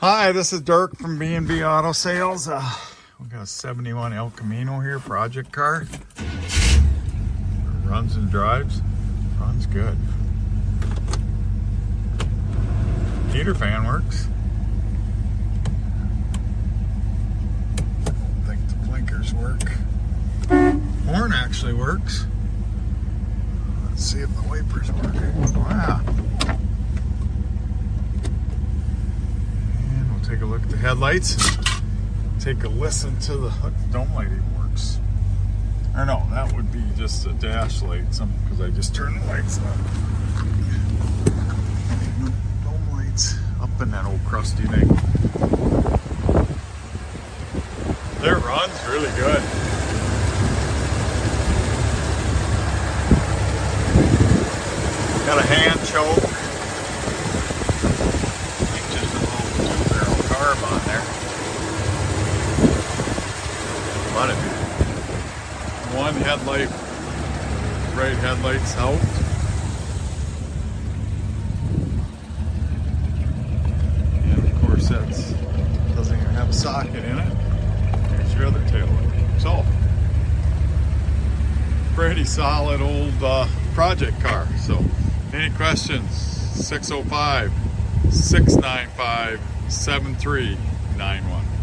Hi, this is Dirk from B&B Auto Sales. We got a 71 El Camino here, project car. Runs and drives. Runs good. Heater fan works. I think the blinkers work. Horn actually works. Let's see if the wipers work. Wow. Take a look at the headlights and take a listen to the dome light even works. Or no, that would be just a dash light, because I just turned the lights on. Dome lights up in that old crusty thing. It runs really good. Got a hand choke. On there. But one headlight, right headlight's out. And of course that doesn't even have a socket in it. There's your other tail light. So, pretty solid old project car. So, any questions? 605-695-7391.